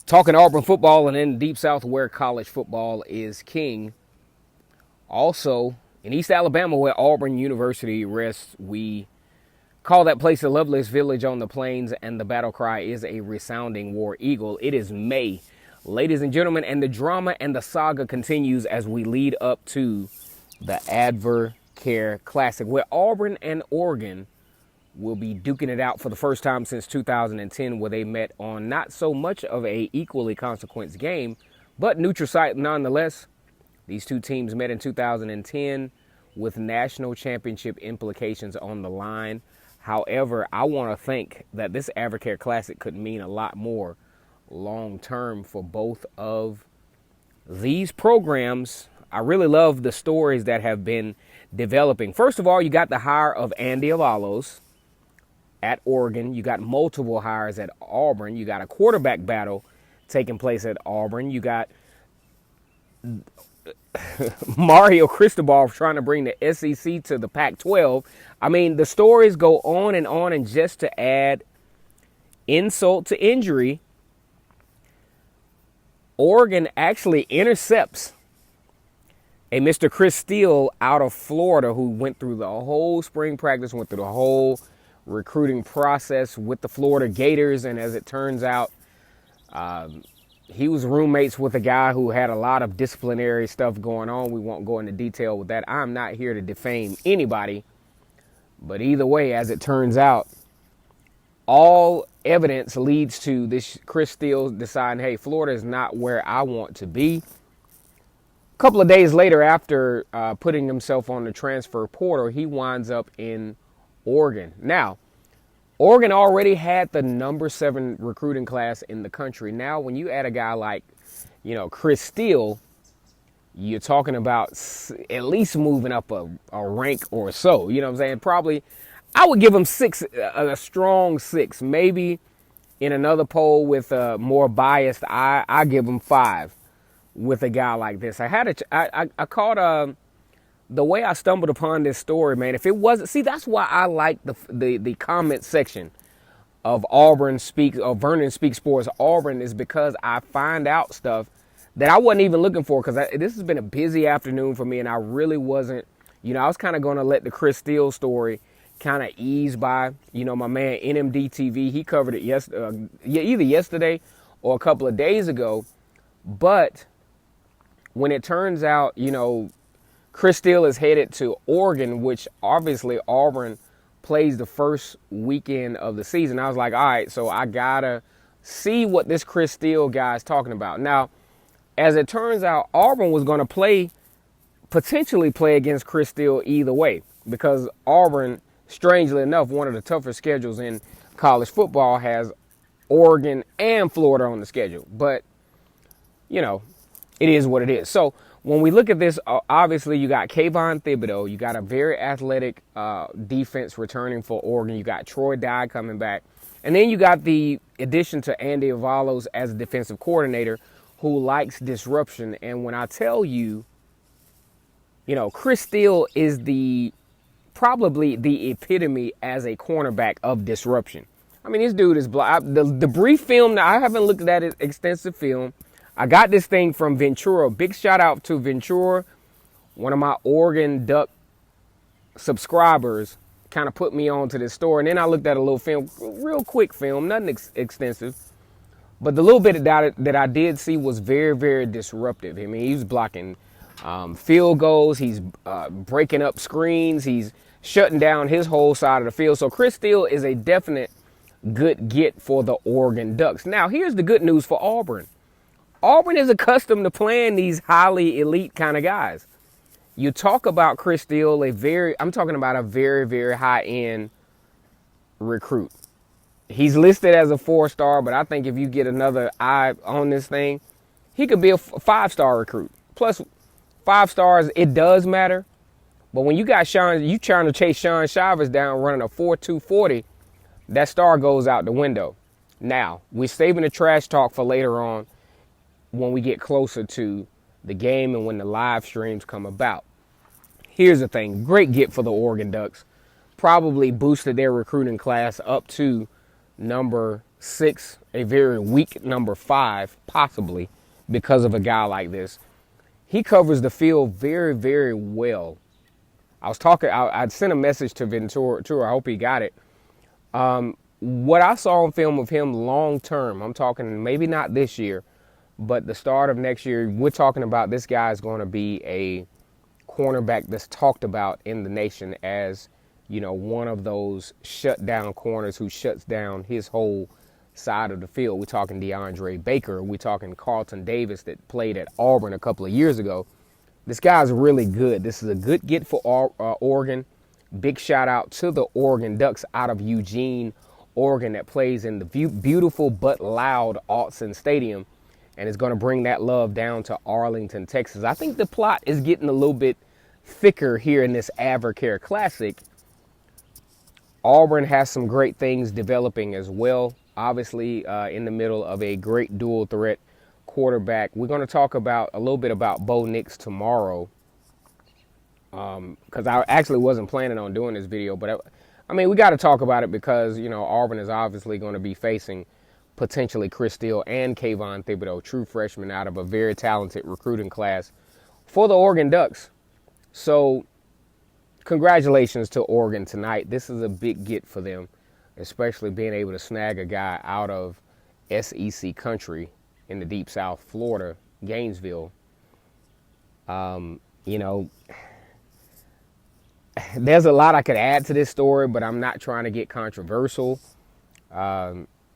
Talking Auburn football and in Deep South where college football is king. Also, in East Alabama where Auburn University rests, we call that place the loveliest village on the plains, and the battle cry is a resounding war eagle. It is May, ladies and gentlemen, and the drama and the saga continues as we lead up to the Advocare Classic, where Auburn and Oregon will be duking it out for the first time since 2010, where they met on not so much of a equally consequence game, but neutral site nonetheless. These two teams met in 2010 with national championship implications on the line. However, I want to think that this Advocare Classic could mean a lot more long term for both of these programs. I really love the stories that have been developing. First of all, you got the hire of Andy Avalos at Oregon. You got multiple hires at Auburn. You got a quarterback battle taking place at Auburn. You got Mario Cristobal trying to bring the SEC to the Pac-12. I mean, the stories go on, and just to add insult to injury, Oregon actually intercepts a Mr. Chris Steele out of Florida, who went through the whole spring practice, went through the whole recruiting process with the Florida Gators, and as it turns out, he was roommates with a guy who had a lot of disciplinary stuff going on. We won't go into detail with that. I'm not here to defame anybody. But either way, as it turns out, all evidence leads to this Chris Steele deciding, hey, Florida is not where I want to be. A couple of days later, after putting himself on the transfer portal, he winds up in Oregon. Now, Oregon already had the number 7 recruiting class in the country. Now, when you add a guy like, Chris Steele, you're talking about at least moving up a rank or so. You know what I'm saying? Probably, I would give him 6, a strong 6. Maybe in another poll with a more biased eye, I give him 5 with a guy like this. I caught the way I stumbled upon this story, man. If it wasn't, see, that's why I like the comment section of Auburn Speaks, or Vernon Speaks Sports Auburn, is because I find out stuff that I wasn't even looking for, because this has been a busy afternoon for me, and I really wasn't, I was kind of going to let the Chris Steele story kind of ease by. My man NMD TV, he covered it either yesterday or a couple of days ago. But when it turns out, Chris Steele is headed to Oregon, which obviously Auburn plays the first weekend of the season, I was like, all right, so I gotta see what this Chris Steele guy is talking about. Now, as it turns out, Auburn was going to potentially play against Chris Steele either way, because Auburn, strangely enough, one of the tougher schedules in college football, has Oregon and Florida on the schedule. But, it is what it is. So when we look at this, obviously you got Kayvon Thibodeau, you got a very athletic defense returning for Oregon, you got Troy Dye coming back, and then you got the addition to Andy Avalos as a defensive coordinator who likes disruption. And when I tell you, Chris Steele is probably the epitome as a cornerback of disruption. I mean, this dude is the brief film. Now, I haven't looked at that extensive film. I got this thing from Ventura. Big shout out to Ventura, one of my Oregon Duck subscribers, kind of put me on to this story. And then I looked at a little film, real quick film, nothing extensive. But the little bit that I did see was very, very disruptive. I mean, he was blocking field goals. He's breaking up screens. He's shutting down his whole side of the field. So Chris Steele is a definite good get for the Oregon Ducks. Now, here's the good news for Auburn. Auburn is accustomed to playing these highly elite kind of guys. You talk about Chris Steele, I'm talking about a very, very high-end recruit. He's listed as a 4-star, but I think if you get another eye on this thing, he could be a 5-star recruit. Plus, 5 stars, it does matter. But when you got you trying to chase Sean Shivers down running a 4.2 40, that star goes out the window. Now, we're saving the trash talk for later on when we get closer to the game and when the live streams come about. Here's the thing. Great get for the Oregon Ducks. Probably boosted their recruiting class up to number 6, a very weak number 5, possibly because of a guy like this. He covers the field very, very well. I'd sent a message to Ventura. I hope he got it. What I saw on film of him long term, I'm talking maybe not this year, but the start of next year, we're talking about this guy is going to be a cornerback that's talked about in the nation as, you know, one of those shutdown corners who shuts down his whole side of the field. We're talking DeAndre Baker. We're talking Carlton Davis that played at Auburn a couple of years ago. This guy's really good. This is a good get for Oregon. Big shout out to the Oregon Ducks out of Eugene, Oregon, that plays in the beautiful but loud Autzen Stadium, and is going to bring that love down to Arlington, Texas. I think the plot is getting a little bit thicker here in this Advocare Classic. Auburn has some great things developing as well. Obviously, in the middle of a great dual threat quarterback. We're going to talk about a little bit about Bo Nix tomorrow, because I actually wasn't planning on doing this video, but I mean, we got to talk about it because, you know, Auburn is obviously going to be facing potentially Chris Steele and Kayvon Thibodeau, true freshmen out of a very talented recruiting class for the Oregon Ducks. So congratulations to Oregon tonight. This is a big get for them, especially being able to snag a guy out of SEC country in the deep South, Florida, Gainesville. You know, there's a lot I could add to this story, but I'm not trying to get controversial.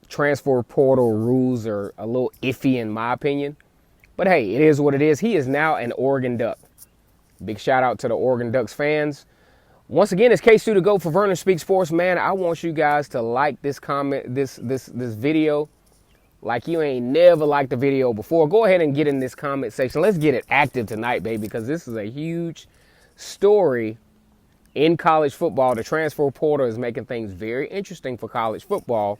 Transfer portal rules are a little iffy in my opinion, but hey, it is what it is. He is now an Oregon Duck. Big shout out to the Oregon Ducks fans. Once again, it's K-Stu to go for Vernon Speaks Sports. Man, I want you guys to like this comment, this video, like you ain't never liked the video before. Go ahead and get in this comment section. Let's get it active tonight, baby, because this is a huge story in college football. The transfer portal is making things very interesting for college football.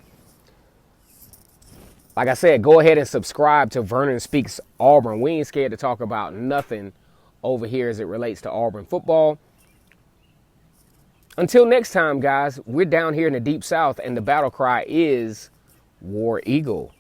Like I said, go ahead and subscribe to Vernon Speaks Auburn. We ain't scared to talk about nothing over here as it relates to Auburn football. Until next time, guys, we're down here in the Deep South, and the battle cry is War Eagle.